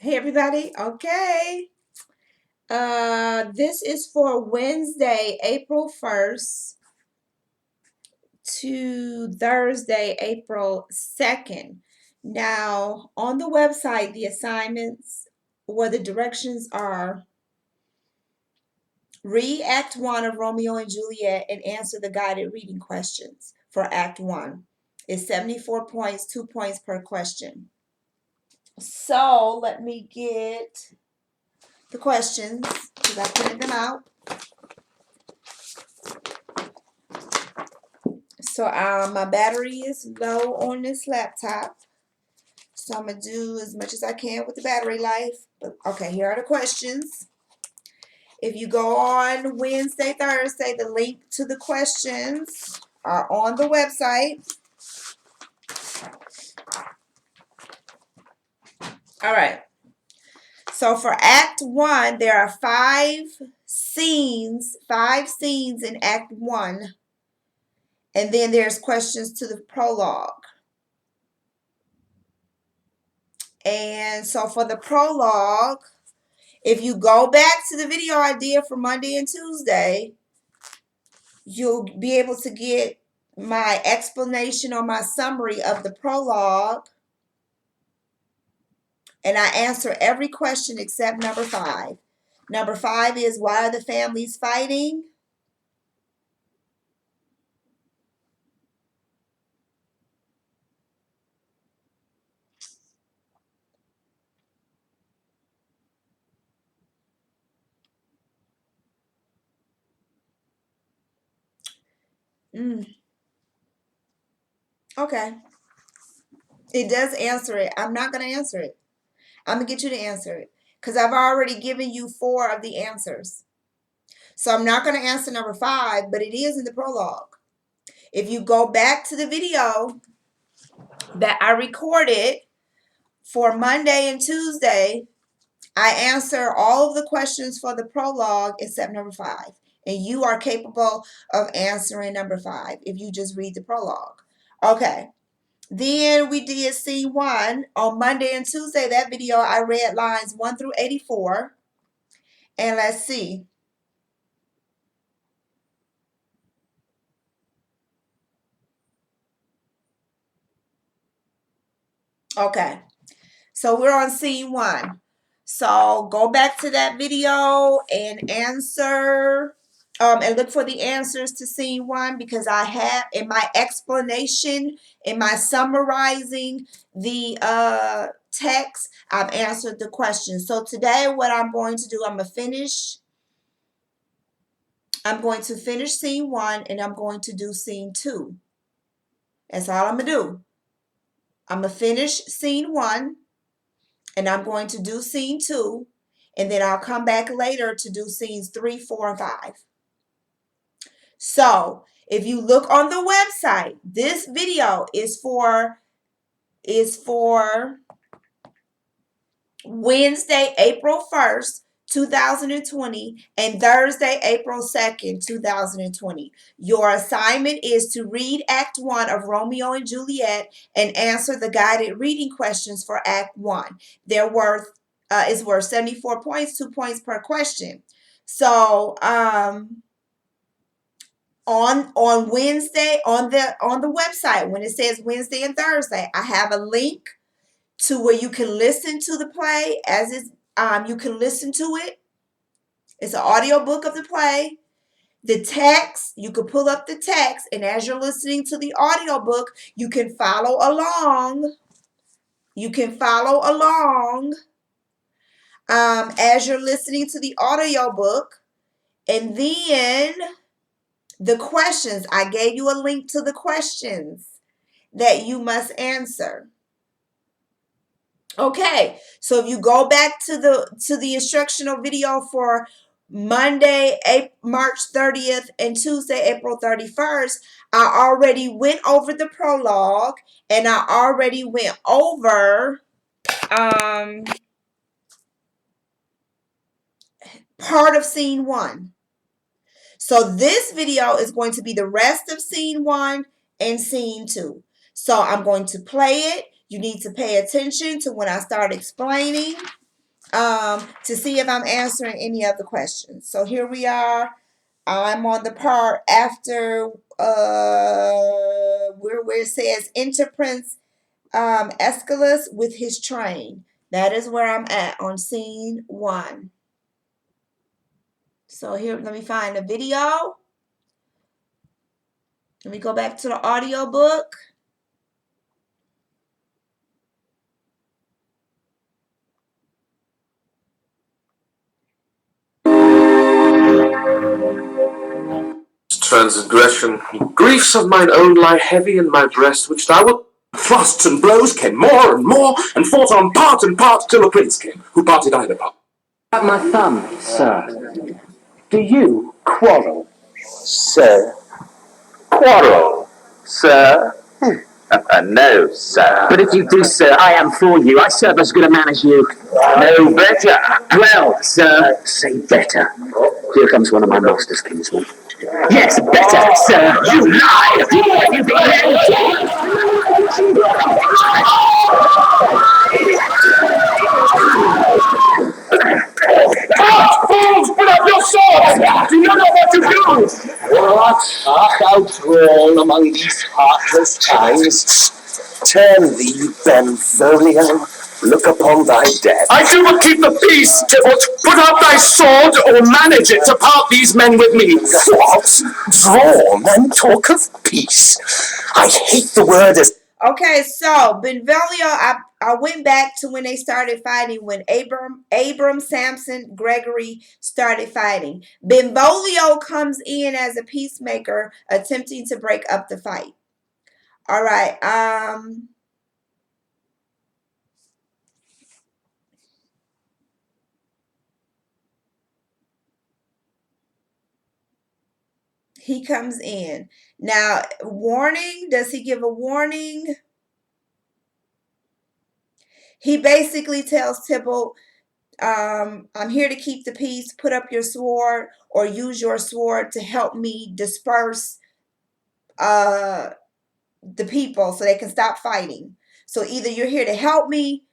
Hey everybody. Okay. This is for Wednesday, April 1st to Thursday, April 2nd. Now, on the website, the assignments where the directions are read Act 1 of Romeo and Juliet and answer the guided reading questions for Act 1. It's 74 points, 2 points per question. So, let me get the questions because I printed them out. So my battery is low on this laptop. So I'm gonna do as much as I can with the battery life. But okay, here are the questions. If you go on Wednesday, Thursday, the link to the questions are on the website. All right. So for Act 1, there are five scenes in Act 1. And then there's questions to the prologue. And so for the prologue, if you go back to the video I did for Monday and Tuesday, you'll be able to get my explanation or my summary of the prologue. And I answer every question except number 5. Number 5 is, why are the families fighting? Okay. It does answer it. I'm not going to answer it. I'm going to get you to answer it because I've already given you 4 of the answers. So I'm not going to answer number 5, but it is in the prologue. If you go back to the video that I recorded for Monday and Tuesday, I answer all of the questions for the prologue except number 5. And you are capable of answering number 5 if you just read the prologue. Okay. Then we did C1 on Monday and Tuesday. That video I read lines 1 through 84. And let's see. Okay. So we're on C1. So go back to that video and answer and look for the answers to scene 1 because I have in my explanation, in my summarizing the text, I've answered the question. So today what I'm going to do, I'm going to finish scene 1 and I'm going to do scene 2. That's all I'm going to do. I'm going to finish scene 1 and I'm going to do scene 2, and then I'll come back later to do scenes 3, 4, and 5. So if you look on the website, this video is for Wednesday, April 1st, 2020, and Thursday, April 2nd, 2020. Your assignment is to read Act 1 of Romeo and Juliet and answer the guided reading questions for Act 1. They're worth is worth 74 points, 2 points per question. So on Wednesday on the website, when it says Wednesday and Thursday, I have a link to where you can listen to the play as is. You can listen to it. It's an audio book of the play. The text, you can pull up the text, and as you're listening to the audio book, you can follow along. You can follow along as you're listening to the audio book. And then the questions, I gave you a link to the questions that you must answer. Okay, so if you go back to the instructional video for Monday, March 30th, and Tuesday, April 31st, I already went over the prologue and I already went over part of scene 1. So this video is going to be the rest of scene 1 and scene 2. So I'm going to play it. You need to pay attention to when I start explaining. to see if I'm answering any of the questions. So here we are. I'm on the part after where it says enter Prince Aeschylus with his train. That is where I'm at on scene 1. So here, let me find the video. Let me go back to the audio book. Transgression, griefs of mine own lie heavy in my breast, which thou wilt. Thrusts and blows came more, and fought on part and part, till a prince came, who parted either part. At my thumb, sir. Do you quarrel? Sir? Quarrel, sir? No, sir. But if you do, sir, I am for you. I serve as good a man as you. No better. Well, sir, say better. Here comes one of my master's kinsmen. Yes, better, sir. You lie! You be Fools, put up your swords! Do you know what to do? What art thou drawn among these heartless times? Turn thee, Benvolio, look upon thy death. I do but keep the peace, Tybalt. Put up thy sword, or manage it to part these men with me. What? Drawn and talk of peace? I hate the word as... Okay, so Benvolio, I went back to when they started fighting, when Abram, Samson, Gregory started fighting. Benvolio comes in as a peacemaker, attempting to break up the fight. All right. He comes in. Now, warning, does he give a warning? He basically tells Tybalt, I'm here to keep the peace. Put up your sword or use your sword to help me disperse the people so they can stop fighting. So either you're here to help me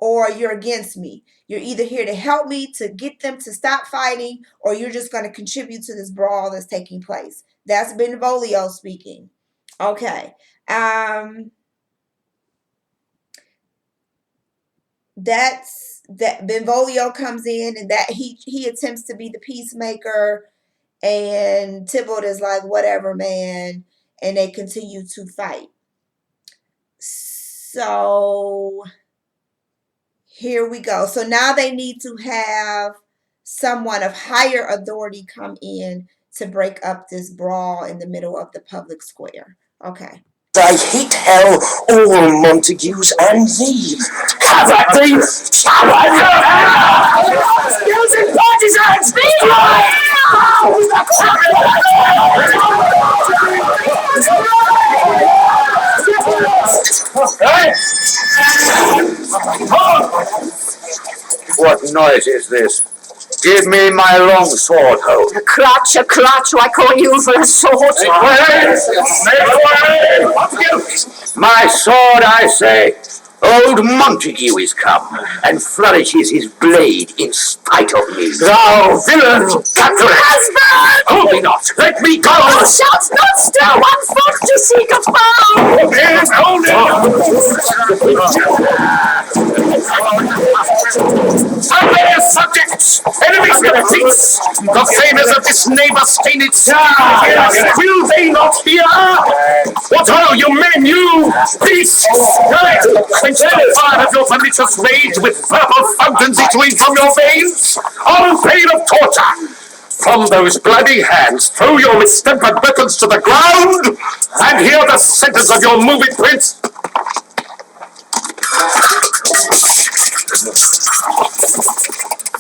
or you're against me. You're either here to help me to get them to stop fighting, or you're just going to contribute to this brawl that's taking place. That's Benvolio speaking. Okay. That's that Benvolio comes in, and that he attempts to be the peacemaker, and Tybalt is like, whatever, man, and they continue to fight. So here we go. So now they need to have someone of higher authority come in to break up this brawl in the middle of the public square. Okay. I hate hell, all Montagues and thee. Have at thee! Skills and partisans! What noise is this? Give me my long sword, ho. A clutch, I call you for a sword. My sword, I say. Old Montague is come, and flourishes his blade in spite of me. Thou villain! Husband! Hold me not! Let me go! Thou shalt not stir 1 foot to seek a foe! Yes, hold it! Subjects! Enemies to the seats! The famous of this neighbor-stained city! Will they not hear? What ho, you men, you! Beasts! Quench the fire of your pernicious rage with purple fountains issuing from your veins! On pain of torture! From those bloody hands, throw your mistempered weapons to the ground, and hear the sentence of your moving prince.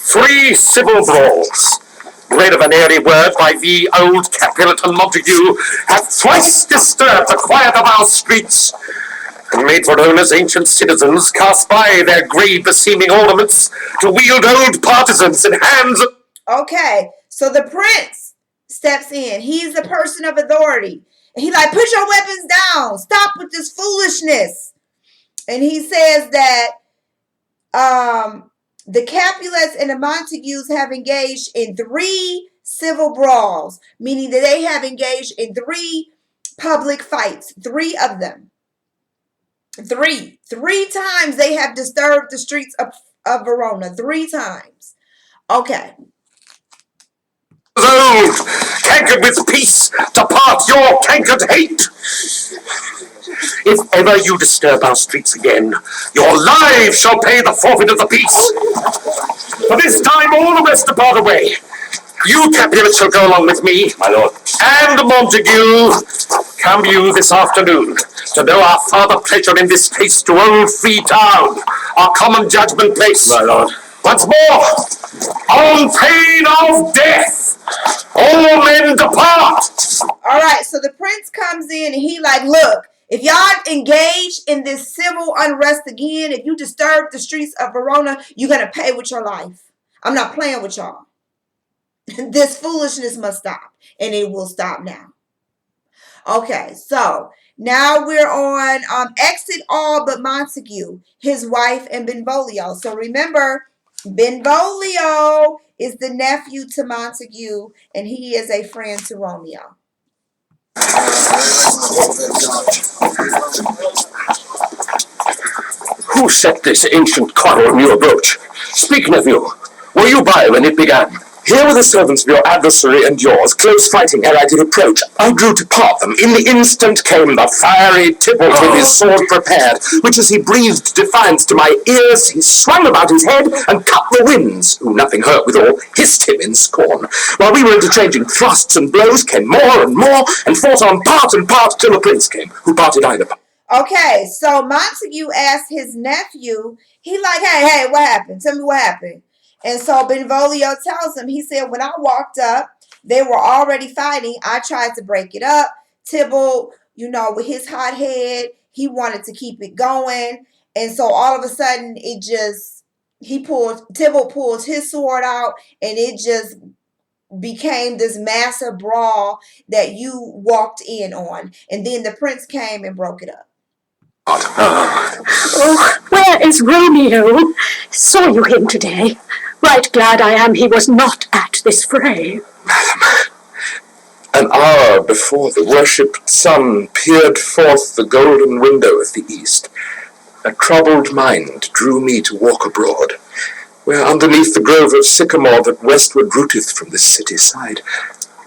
Three civil brawls, bred of an airy word by thee, old Capulet Montague, have thrice disturbed the quiet of our streets, and made for owners ancient citizens cast by their grave beseeming ornaments to wield old partisans in hands. Okay, so the prince steps in. He's a person of authority. And he like, put your weapons down. Stop with this foolishness. And he says that The Capulets and the Montagues have engaged in 3 civil brawls, meaning that they have engaged in 3 public fights, 3 of them. 3 times they have disturbed the streets of Verona. 3 times. Okay. Old, cankered with peace, depart your cankered hate. If ever you disturb our streets again, your lives shall pay the forfeit of the peace. For this time all the rest depart away. You, Capulets, shall go along with me, my lord, and Montague. Come you this afternoon to know our farther pleasure in this case to old Free Town, our common judgment place, my lord. Once more, on pain of death, all men depart. All right, so the prince comes in and he like, look, if y'all engage in this civil unrest again, if you disturb the streets of Verona, you're going to pay with your life. I'm not playing with y'all. This foolishness must stop, and it will stop now. Okay, so now we're on exit all but Montague, his wife, and Benvolio. So remember, Benvolio is the nephew to Montague, and he is a friend to Romeo. Who set this ancient quarrel in your brooch? Speak, nephew. Were you by when it began? Here were the servants of your adversary and yours, close fighting ere I did approach. I drew to part them. In the instant came the fiery Tybalt with his sword prepared, which as he breathed defiance to my ears, he swung about his head and cut the winds, who nothing hurt withal, hissed him in scorn. While we were interchanging thrusts and blows, came more and more, and fought on part and part till the prince came, who parted either. Okay, so Montague asked his nephew, he like, hey, what happened? Tell me what happened. And so Benvolio tells him, he said, when I walked up, they were already fighting. I tried to break it up. Tybalt, with his hot head, he wanted to keep it going. And so all of a sudden, Tybalt pulls his sword out, and it just became this massive brawl that you walked in on. And then the prince came and broke it up. Oh, where is Romeo? Saw you him today? Right glad I am he was not at this fray. Madam, an hour before the worshipped sun peered forth the golden window of the east, a troubled mind drew me to walk abroad, where underneath the grove of sycamore that westward rooteth from the city side,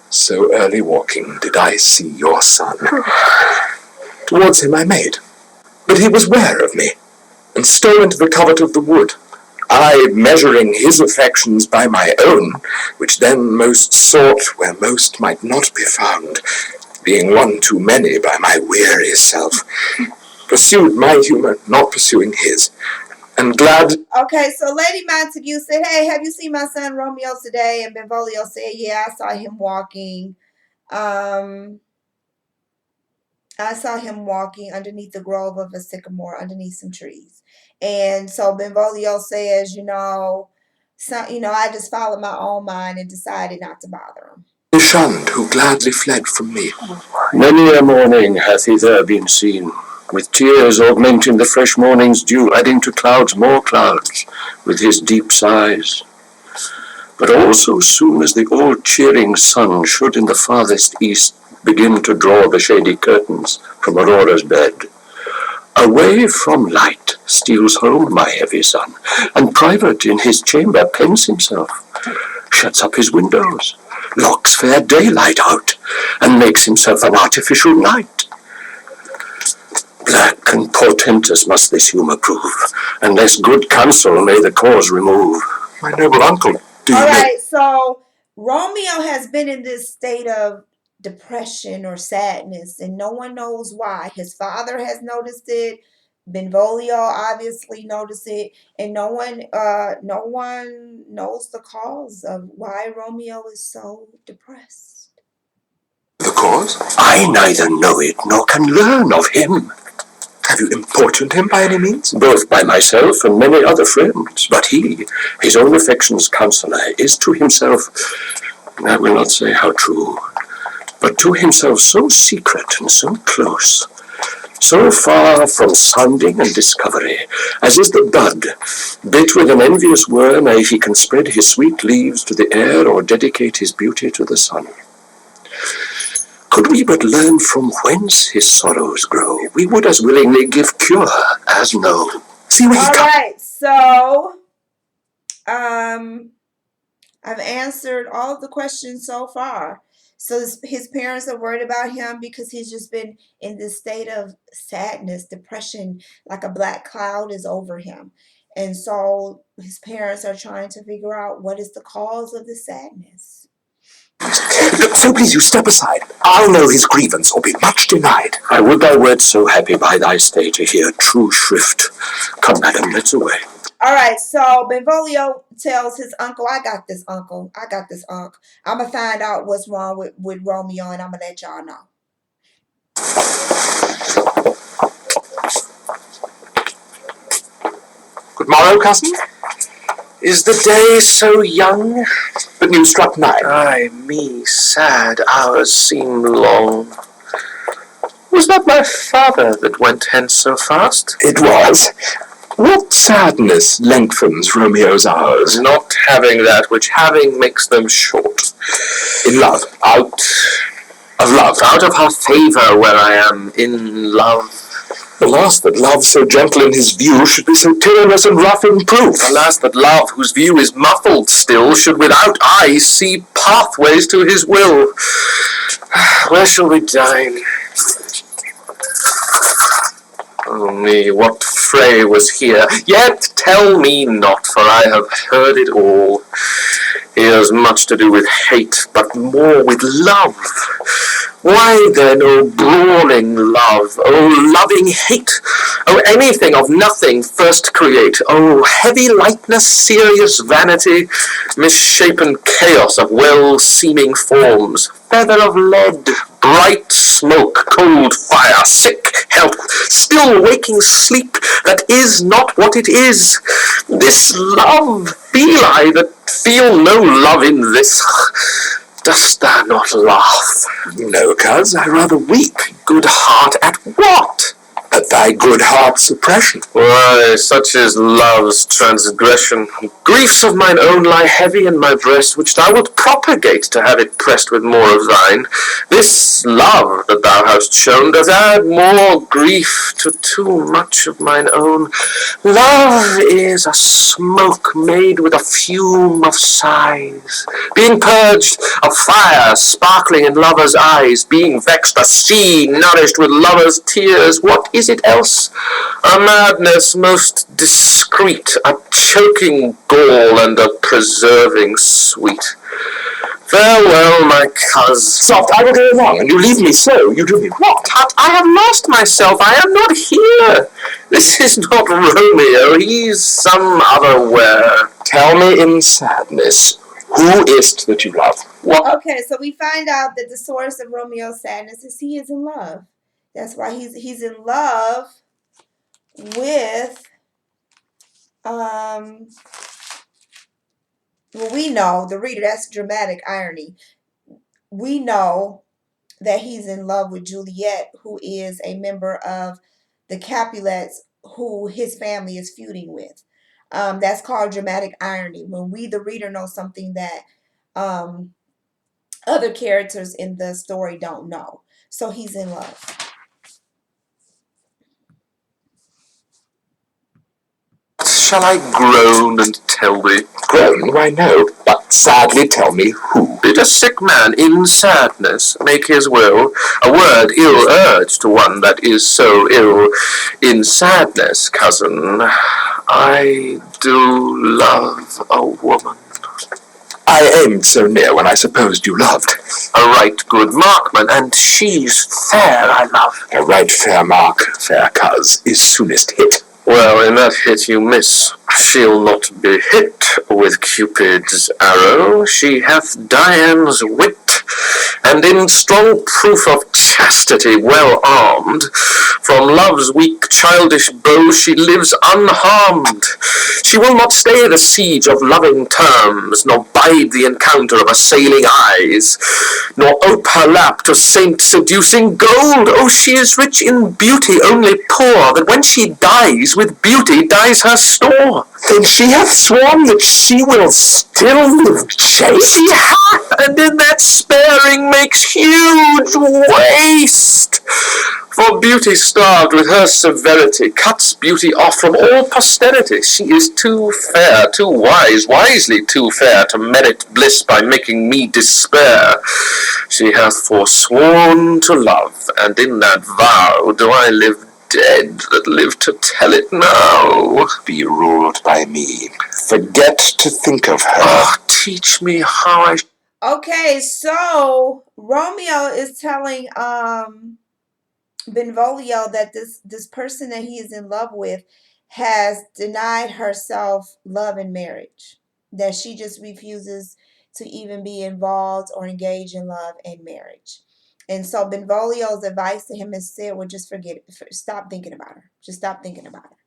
so early walking did I see your son. Towards him I made, but he was ware of me, and stole into the covert of the wood, I measuring his affections by my own, which then most sought where most might not be found, being one too many by my weary self, pursued my humour, not pursuing his, and glad. Okay, so Lady Montague said, hey, have you seen my son Romeo today? And Benvolio said, yeah, I saw him walking. I saw him walking underneath the grove of a sycamore, underneath some trees. And so Benvolio says, I just followed my own mind and decided not to bother him. He shunned who gladly fled from me. Many a morning hath he there been seen, with tears augmenting the fresh morning's dew, adding to clouds more clouds, with his deep sighs. But also soon as the all-cheering sun should in the farthest east begin to draw the shady curtains from Aurora's bed, away from light steals home my heavy son, and private in his chamber pens himself, shuts up his windows, locks fair daylight out, and makes himself an artificial night. Black and portentous must this humour prove, unless good counsel may the cause remove. My noble uncle, do you All right, so Romeo has been in this state of depression or sadness, and no one knows why. His father has noticed it. Benvolio obviously noticed it, and no one knows the cause of why Romeo is so depressed. the cause? I neither know it nor can learn of him. Have you importuned him by any means? Both by myself and many other friends, but he, his own affection's counsellor, is to himself, I will not say how true, but to himself so secret and so close, So far from sounding and discovery, as is the bud, bit with an envious worm ere he can spread his sweet leaves to the air or dedicate his beauty to the sun. Could we but learn from whence his sorrows grow, we would as willingly give cure as know. See where he comes. All right, so I've answered all of the questions so far. So his parents are worried about him because he's just been in this state of sadness, depression, like a black cloud is over him. And so his parents are trying to figure out what is the cause of the sadness. So please you step aside. I'll know his grievance, or be much denied. I would thou wert so happy by thy stay to hear true shrift. Come, madam, let's away. All right, so Benvolio tells his uncle, I got this, uncle. I got this, uncle. I'm going to find out what's wrong with Romeo, and I'm going to let y'all know. Good morrow, cousin. Is the day so young? The news struck 9. Ay, me, sad hours seem long. Was that my father that went hence so fast? It was. What sadness lengthens Romeo's hours? Not having that which having makes them short. In love. Out of love, out of her favour where I am in love. Alas, that love so gentle in his view should be so tyrannous and rough in proof. Alas, that love, whose view is muffled still, should without eyes see pathways to his will. Where shall we dine? Oh me, what fray was here? Yet tell me not, for I have heard it all. He has much to do with hate, but more with love. Why then, O brawling love, O loving hate, O anything of nothing first create, O heavy lightness, serious vanity, misshapen chaos of well-seeming forms, feather of lead, bright smoke, cold fire, sick health, still waking sleep that is not what it is. This love feel I that feel no love in this. Dost thou not laugh? No, cuz, I rather weep. Good heart, at what? At thy good heart's oppression. Why, such is love's transgression. Griefs of mine own lie heavy in my breast, which thou wilt propagate to have it pressed with more of thine. This love that thou hast shown does add more grief to too much of mine own. Love is a smoke made with a fume of sighs, being purged of fire sparkling in lovers' eyes, being vexed a sea nourished with lovers' tears. What is it else? A madness most discreet, a choking gall and a preserving sweet. Farewell, my coz. Soft, I will go along, and you leave me so. You do me what? Tut, I have lost myself. I am not here. This is not Romeo. He's some other where. Tell me in sadness, who is't that you love? What? Okay, so we find out that the source of Romeo's sadness is he is in love. That's why he's in love with well, we know, the reader, that's dramatic irony. We know that he's in love with Juliet, who is a member of the Capulets who his family is feuding with. That's called dramatic irony. When we, the reader, know something that other characters in the story don't know. So he's in love. Shall I groan and tell thee? Groan, why no, but sadly tell me who. Did a sick man in sadness make his will? A word ill urged to one that is so ill. In sadness, cousin, I do love a woman. I aimed so near when I supposed you loved. A right good markman, and she's fair, I love. A right fair mark, fair cuz, is soonest hit. Well, in that hit you miss. She'll not be hit with Cupid's arrow. She hath Dian's wit, and in strong proof of chastity well armed. From love's weak childish bow she lives unharmed. She will not stay the siege of loving terms, nor bide the encounter of assailing eyes, nor ope her lap to saint-seducing gold. Oh, she is rich in beauty, only poor, that when she dies, with beauty dies her store. Then she hath sworn that she will still live chaste. She hath, and in that sparing makes huge waste. For beauty starved with her severity cuts beauty off from all posterity. She is too fair, too wise, wisely too fair, to merit bliss by making me despair. She hath forsworn to love, and in that vow do I live dead that live to tell it now. Be ruled by me. Forget to think of her. Oh, teach me how I... Okay, so Romeo is telling Benvolio that this person that he is in love with has denied herself love and marriage, that she just refuses to even be involved or engage in love and marriage. And so Benvolio's advice to him is said, well, just forget it. Stop thinking about her. Just stop thinking about her.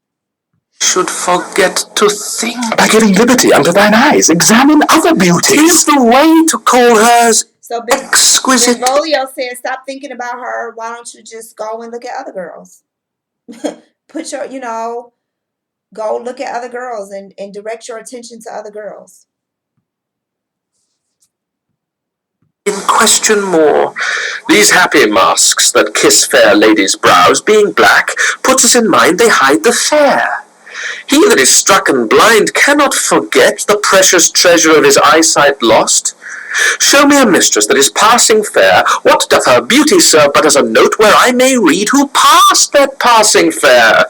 Should forget to think. By giving liberty unto thine eyes, examine other beauties. Is the way to call hers So exquisite. Benvolio said, stop thinking about her. Why don't you just go and look at other girls? Put your, go look at other girls and direct your attention to other girls. In question more, these happy masks that kiss fair ladies' brows, being black, puts us in mind they hide the fair. He that is strucken blind cannot forget the precious treasure of his eyesight lost. Show me a mistress that is passing fair. What doth her beauty serve but as a note where I may read who passed that passing fair?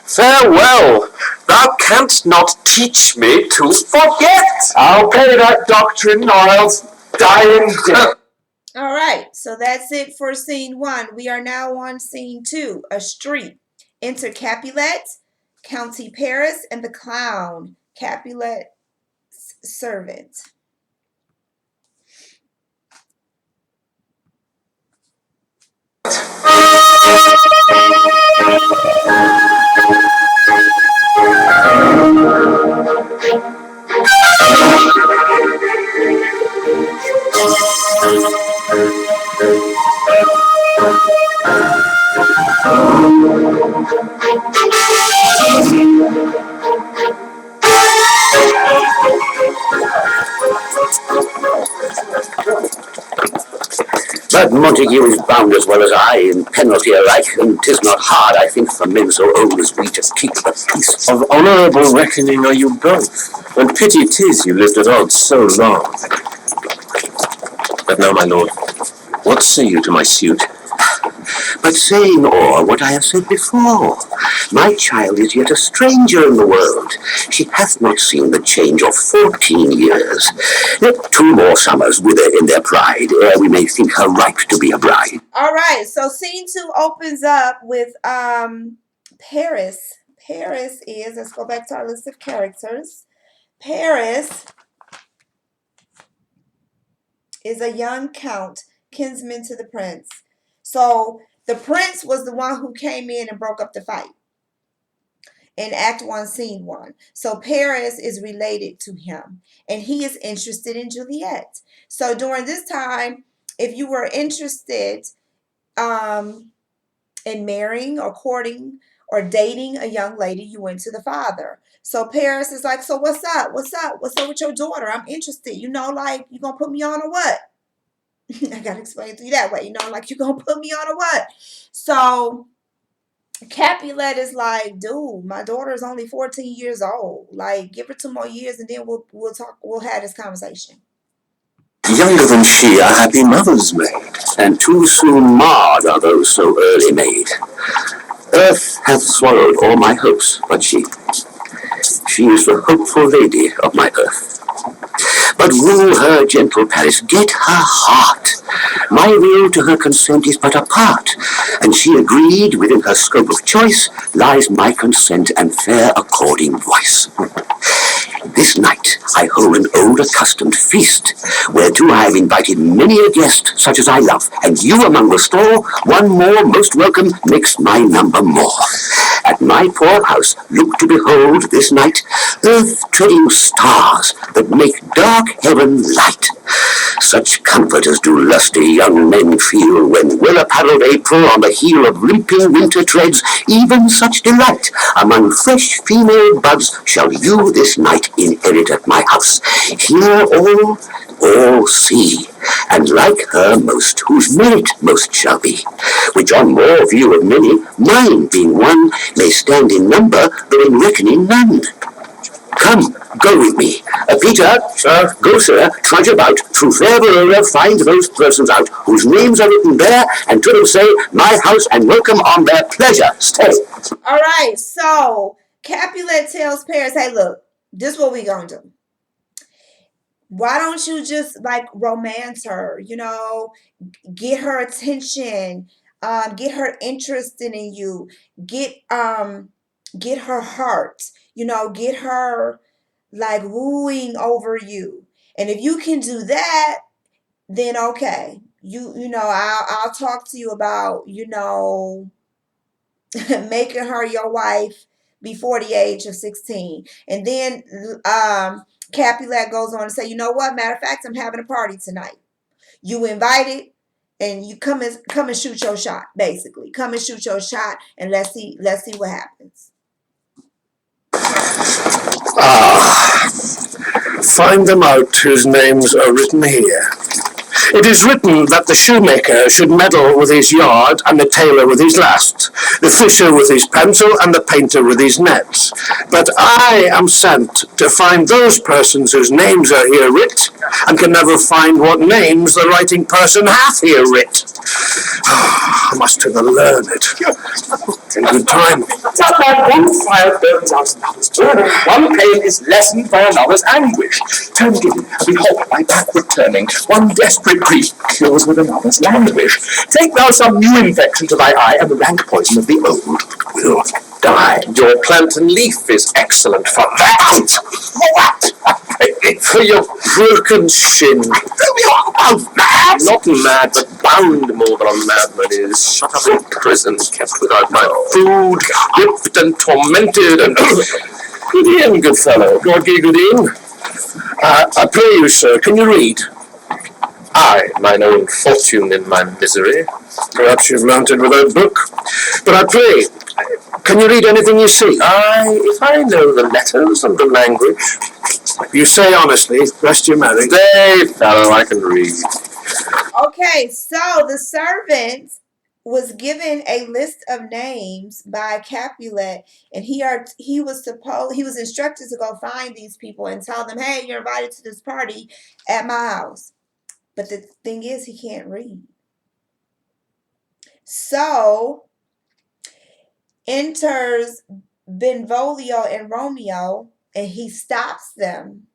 Farewell, thou canst not teach me to forget. I'll pay that doctrine, or else die in death. All right, so that's it for scene 1. We are now on scene 2, a street. Enter Capulet, County Paris, and the clown, Capulet's servant. But Montague is bound as well as I in penalty alike, and 'tis not hard, I think, for men so old as we to keep the peace. Of honourable reckoning are you both, and pity 'tis you lived at odds so long. But now, my lord, what say you to my suit? But saying o'er what I have said before, my child is yet a stranger in the world. She hath not seen the change of 14 years. Let 2 more summers wither in their pride, ere we may think her ripe to be a bride. All right, so scene 2 opens up with Paris. Paris is, let's go back to our list of characters. Paris is a young count, kinsman to the prince. So the prince was the one who came in and broke up the fight in Act 1, Scene 1. So Paris is related to him, and he is interested in Juliet. So during this time, if you were interested in marrying or courting or dating a young lady, you went to the father. So Paris is like, so what's up? What's up? What's up with your daughter? I'm interested. Like, you gonna put me on or what? I gotta explain it to you that way. Like, you gonna put me on or what? So Capulet is like, dude, my daughter is only 14 years old. Like, give her 2 more years and then we'll talk. We'll have this conversation. Younger than she are happy mothers made, and too soon marred are those so early made. Earth hath swallowed all my hopes, but she is the hopeful lady of my earth. But rule her, gentle Paris, get her heart. My will to her consent is but a part, and she agreed within her scope of choice lies my consent and fair according voice. This night I hold an old accustomed feast, whereto I have invited many a guest, such as I love, and you among the store, one more most welcome makes my number more. At my poor house look to behold this night earth-treading stars that make dark heaven light. Such comfort as do lusty young men feel when well-apparelled April on the heel of limping winter treads, even such delight among fresh female buds shall you this night inherit at my house. Hear all see, and like her most, whose merit most shall be, which on more view of many, mine being one, may stand in number, though in reckoning none. Come, go with me. Peter, sir, go, sir, trudge about, through fair Verona, find those persons out, whose names are written there, and to them say, my house and welcome on their pleasure. Stay. All right, so Capulet tells Paris, hey, look, this is what we gonna do. Why don't you just like romance her, you know, get her attention, get her interested in you, get her heart, you know, get her like wooing over you. And if you can do that, then okay. You know, I'll talk to you about, you know, making her your wife before the age of 16. And then Capulet goes on to say, you know what? Matter of fact, I'm having a party tonight. You invited, and you come and shoot your shot. Basically, come and shoot your shot, and let's see what happens. Find them out whose names are written here. It is written that the shoemaker should meddle with his yard, and the tailor with his last, the fisher with his pencil, and the painter with his nets. But I am sent to find those persons whose names are here writ, and can never find what names the writing person hath here writ. I must to the learned. In good time. Just like one fire burns out another's burning, one pain is lessened by another's anguish. Turn again, and behold, by backward turning, one desperate grief cures with another's languish. Take thou some new infection to thy eye, and the rank poison of the old will die. Your plant and leaf is excellent for that. What? For your broken shin. Mad? Not mad, but bound more than a madman is. Shut up in prison, kept without my food, whipped and tormented, and good e'en, good fellow. God give good e'en. I pray you, sir, can you read? I, mine own fortune in my misery. Perhaps you've learnt it without book. But I pray, can you read anything you see? If I know the letters and the language. You say honestly, rest your marriage. Nay, fellow, I can read. Okay, so the servant was given a list of names by Capulet, and he was instructed to go find these people and tell them, hey, you're invited to this party at my house. But the thing is, he can't read. So enters Benvolio and Romeo, and he stops them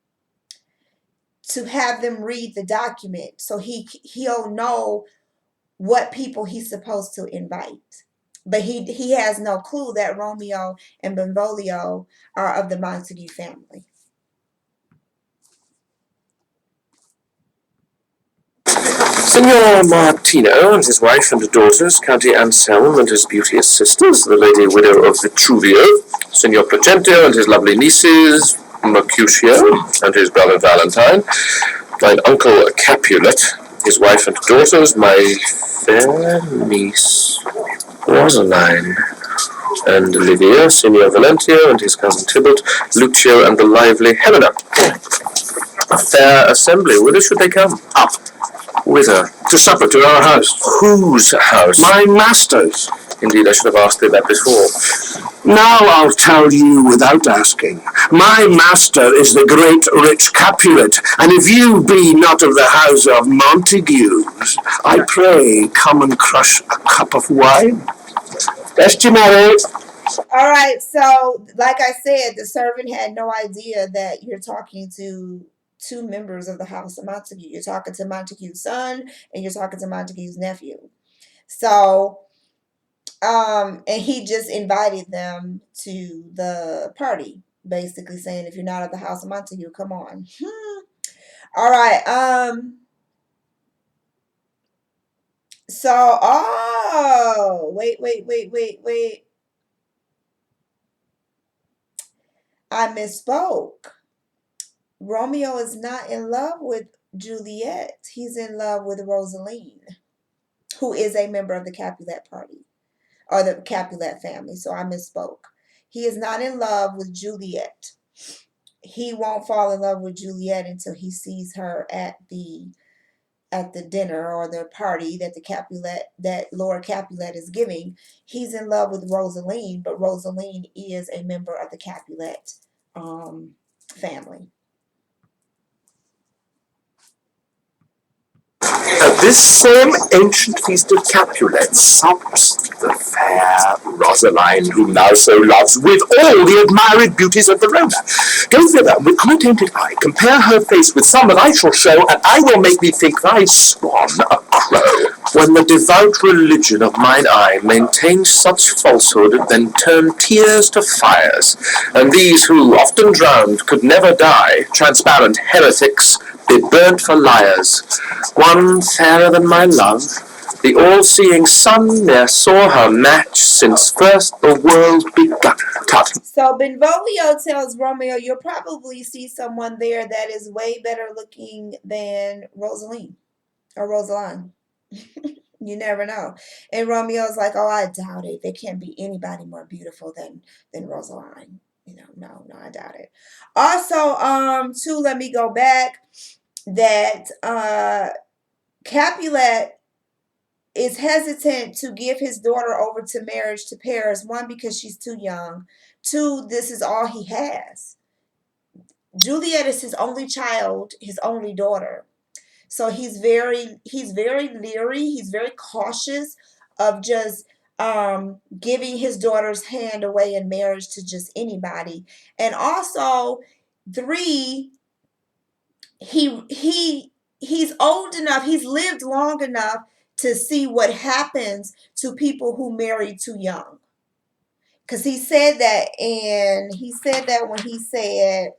to have them read the document, so he'll know what people he's supposed to invite. But he has no clue that Romeo and Benvolio are of the Montague family. Signor Martino and his wife and daughters, County Anselm and his beauteous sisters, the lady widow of Vitruvio, Signor Placentio and his lovely nieces, Mercutio and his brother Valentine, mine uncle Capulet, his wife and daughters, my fair niece Rosaline, and Livia, Signor Valentio and his cousin Tybalt, Lucio and the lively Helena. A fair assembly. Whither should they come? Up. Whither? To supper, to our house. Whose house? My master's. Indeed, I should have asked thee that before. Now I'll tell you without asking. My master is the great rich Capulet, and if you be not of the house of Montagues, I pray come and crush a cup of wine. Best you marry. All right, so like I said, the servant had no idea that you're talking to two members of the house of Montague. You're talking to Montague's son, and you're talking to Montague's nephew. So, and he just invited them to the party. Basically saying, if you're not of the house of Montague, come on. All right. So, oh, wait. I misspoke. Romeo is not in love with Juliet. He's in love with Rosaline, who is a member of the Capulet party or the Capulet family. So I misspoke. He is not in love with Juliet. He won't fall in love with Juliet until he sees her at the dinner or the party that Lord Capulet is giving. He's in love with Rosaline, but Rosaline is a member of the Capulet family. At this same ancient feast of Capulet sups the fair Rosaline, whom thou so loves, with all the admired beauties of Verona. Go thither with unattainted eye, compare her face with some that I shall show, and I will make thee think thy swan a crow. When the devout religion of mine eye maintains such falsehood, then turn tears to fires, and these who, often drowned, could never die, transparent heretics, be burnt for liars. One fairer than my love, the all-seeing sun ne'er saw her match since first the world begun. So Benvolio tells Romeo, you'll probably see someone there that is way better looking than Rosaline or Rosaline. You never know. And Romeo's like, oh, I doubt it. There can't be anybody more beautiful than Rosaline. No, I doubt it. Also, too, let me go back that Capulet is hesitant to give his daughter over to marriage to Paris. One, because she's too young. Two, this is all he has. Juliet is his only child, his only daughter. So he's very leery. He's very cautious of just giving his daughter's hand away in marriage to just anybody. And also, three, he's old enough. He's lived long enough to see what happens to people who marry too young. Because he said that, and he said that when he said.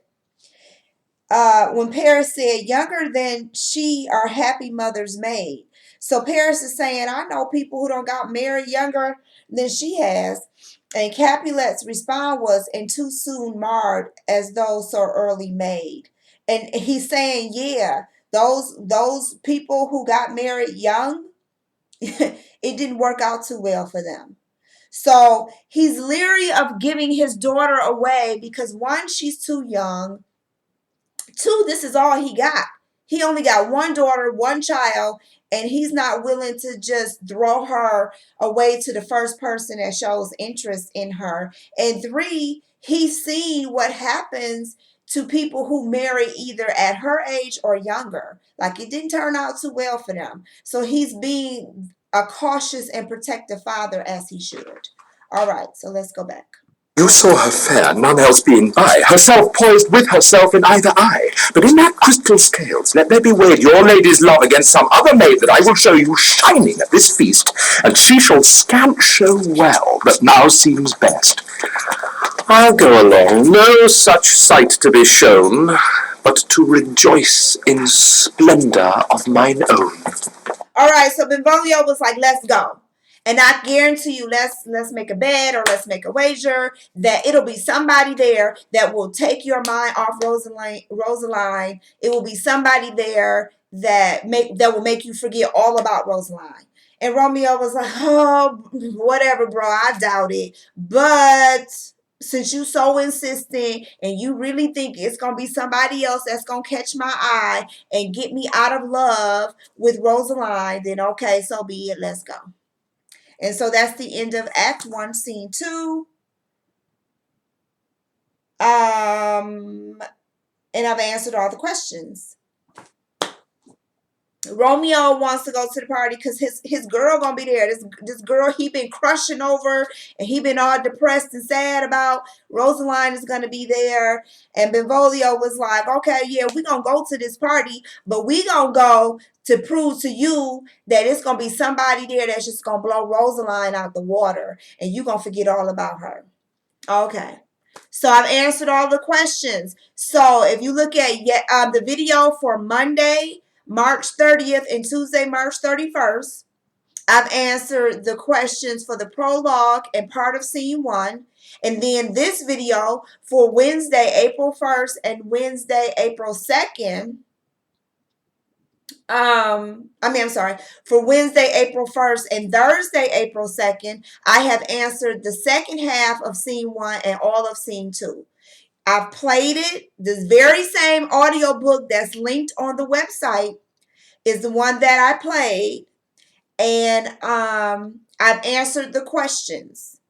When Paris said, younger than she are happy mothers made. So Paris is saying, I know people who don't got married younger than she has. And Capulet's response was, and too soon marred as though so early made. And he's saying, yeah, those people who got married young, it didn't work out too well for them. So he's leery of giving his daughter away because one, she's too young. Two, this is all he got. He only got one daughter, one child, and he's not willing to just throw her away to the first person that shows interest in her. And three, he's seen what happens to people who marry either at her age or younger. Like, it didn't turn out too well for them. So he's being a cautious and protective father, as he should. All right, so let's go back. You saw her fair, none else being by, herself poised with herself in either eye. But in that crystal scales let there be weighed your lady's love against some other maid that I will show you shining at this feast, and she shall scant show well that now seems best. I'll go along, no such sight to be shown, but to rejoice in splendor of mine own. All right, so Benvolio was like, let's go. And I guarantee you, let's make a bet or let's make a wager that it'll be somebody there that will take your mind off Rosaline. It will be somebody there that will make you forget all about Rosaline. And Romeo was like, oh, whatever, bro. I doubt it. But since you so insistent and you really think it's going to be somebody else that's going to catch my eye and get me out of love with Rosaline, then okay, so be it. Let's go. And so that's the end of Act 1, Scene 2. And I've answered all the questions. Romeo wants to go to the party because his girl gonna be there. This girl he been crushing over and he been all depressed and sad about. Rosaline is gonna be there. And Benvolio was like, okay, yeah, we gonna go to this party, but we gonna go to prove to you that it's gonna be somebody there that's just gonna blow Rosaline out the water and you gonna forget all about her. Okay. So I've answered all the questions. So if you look at the video for Monday, March 30th and Tuesday, March 31st, I've answered the questions for the prologue and part of scene 1. And then this video for Wednesday, April 1st and Wednesday, April 2nd. I'm sorry, for Wednesday, April 1st and Thursday, April 2nd, I have answered the second half of scene 1 and all of scene 2. I've played it. This very same audiobook that's linked on the website is the one that I played. And I've answered the questions.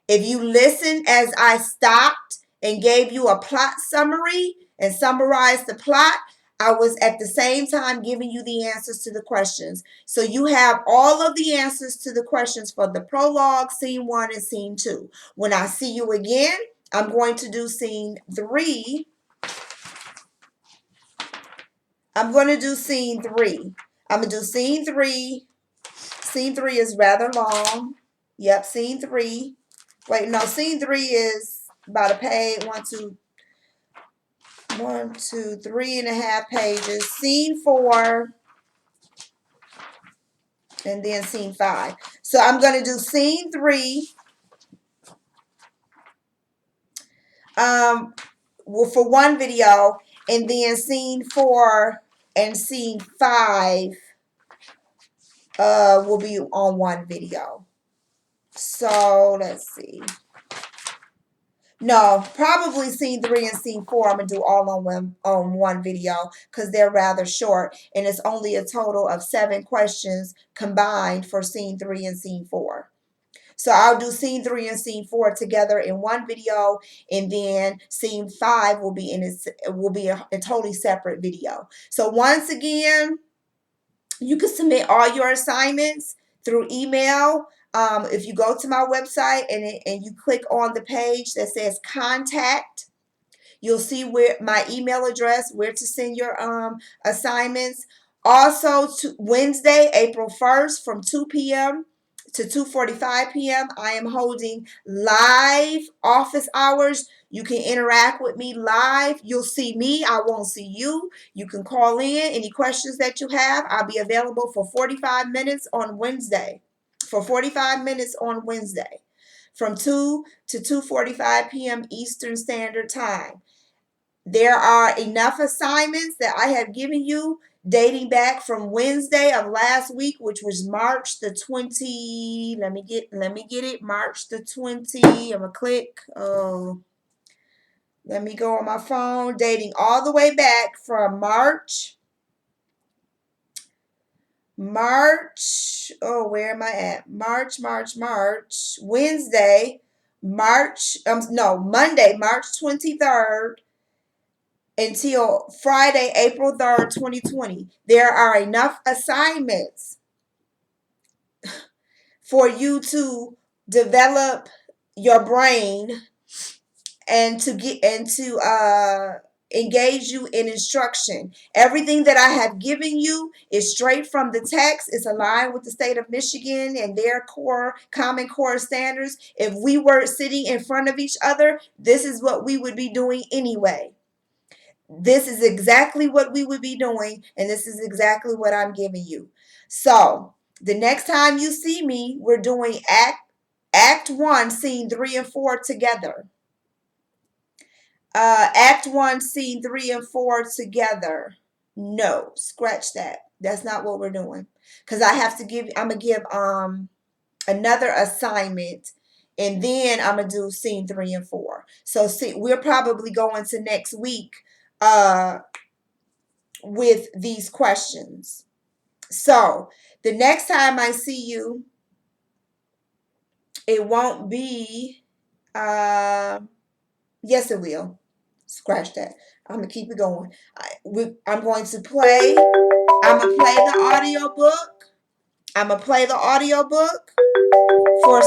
If you listen as I stopped and gave you a plot summary and summarized the plot, I was at the same time giving you the answers to the questions. So you have all of the answers to the questions for the prologue, scene 1, and scene 2. When I see you again, I'm going to do scene 3. I'm going to do scene 3. I'm going to do scene 3. Scene 3 is rather long. Yep, scene 3. Wait, no, scene 3 is about a page. 3.5 pages. Scene 4, and then scene 5. So I'm going to do scene 3. For one video, and then scene 4 and scene 5 will be on one video. So let's see. No, probably scene 3 and scene 4 I'm gonna do all on one video because they're rather short, and it's only a total of 7 questions combined for scene 3 and scene 4. So I'll do scene 3 and scene 4 together in one video, and then scene 5 will be a totally separate video. So once again, you can submit all your assignments through email. If you go to my website and you click on the page that says contact, you'll see where my email address, where to send your assignments. Also, Wednesday, April 1st from 2 p.m. to 2:45 p.m. I am holding live office hours. You can interact with me live. You'll see me. I won't see you. You can call in any questions that you have. I'll be available for 45 minutes on Wednesday. For 45 minutes on Wednesday from 2 to 2:45 p.m. Eastern Standard Time. There are enough assignments that I have given you dating back from Wednesday of last week, which was March the 20. Let me get it. March the 20. I'm gonna click. Oh, let me go on my phone. Dating all the way back from March. Oh, where am I at? March. Wednesday, Monday, March 23rd. Until Friday, April 3rd, 2020. There are enough assignments for you to develop your brain and to engage you in instruction. Everything that I have given you is straight from the text. It's aligned with the state of Michigan and their Common Core standards. If we were sitting in front of each other, this is what we would be doing anyway. This is exactly what we would be doing, and this is exactly what I'm giving you. So the next time you see me, we're doing Act 1, Scene 3 and 4 together. Act 1, Scene 3 and 4 together. No, scratch that. That's not what we're doing. Because I'm going to give another assignment, and then I'm going to do Scene 3 and 4. So we're probably going to next week with these questions. So the next time I see you, it won't be, yes, it will. Scratch that. I'm going to keep it going. I'm going to play the audiobook. I'm going to play the audiobook for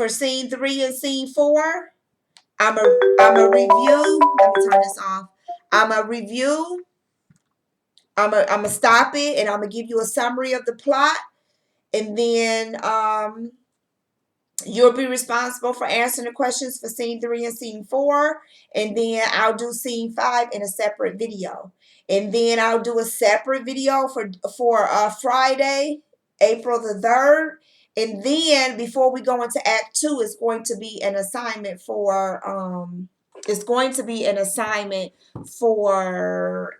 scene 3 and scene 4. I'm a review. Let me turn this off. I'm a review. I'm gonna stop it, and I'm gonna give you a summary of the plot, and then You'll be responsible for answering the questions for scene 3 and scene 4. And then I'll do scene 5 in a separate video. And then I'll do a separate video for Friday, April the 3rd. And then before we go into Act 2, it's going to be an assignment for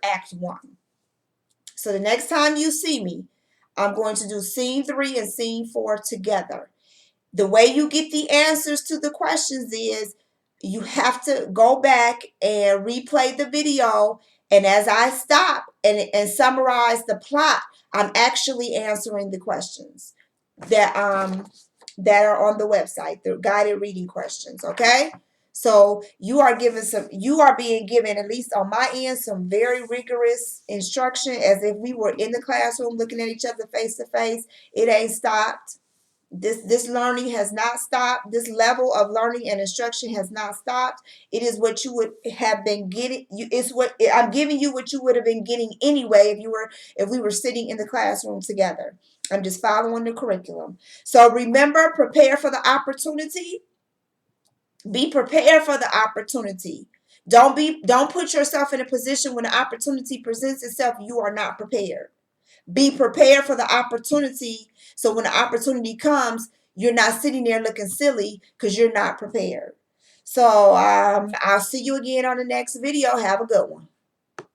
Act 1. So the next time you see me, I'm going to do scene 3 and scene 4 together. The way you get the answers to the questions is you have to go back and replay the video. And as I stop and summarize the plot, I'm actually answering the questions that are on the website, the guided reading questions. Okay. So you are being given, at least on my end, some very rigorous instruction as if we were in the classroom looking at each other face to face. It ain't stopped. This learning has not stopped. This level of learning and instruction has not stopped. It is what you would have been getting. It's what I'm giving you, what you would have been getting anyway if we were sitting in the classroom together. I'm just following the curriculum. So remember, prepare for the opportunity. Be prepared for the opportunity. Don't put yourself in a position when the opportunity presents itself, you are not prepared. Be prepared for the opportunity. So when the opportunity comes, you're not sitting there looking silly because you're not prepared. So I'll see you again on the next video. Have a good one.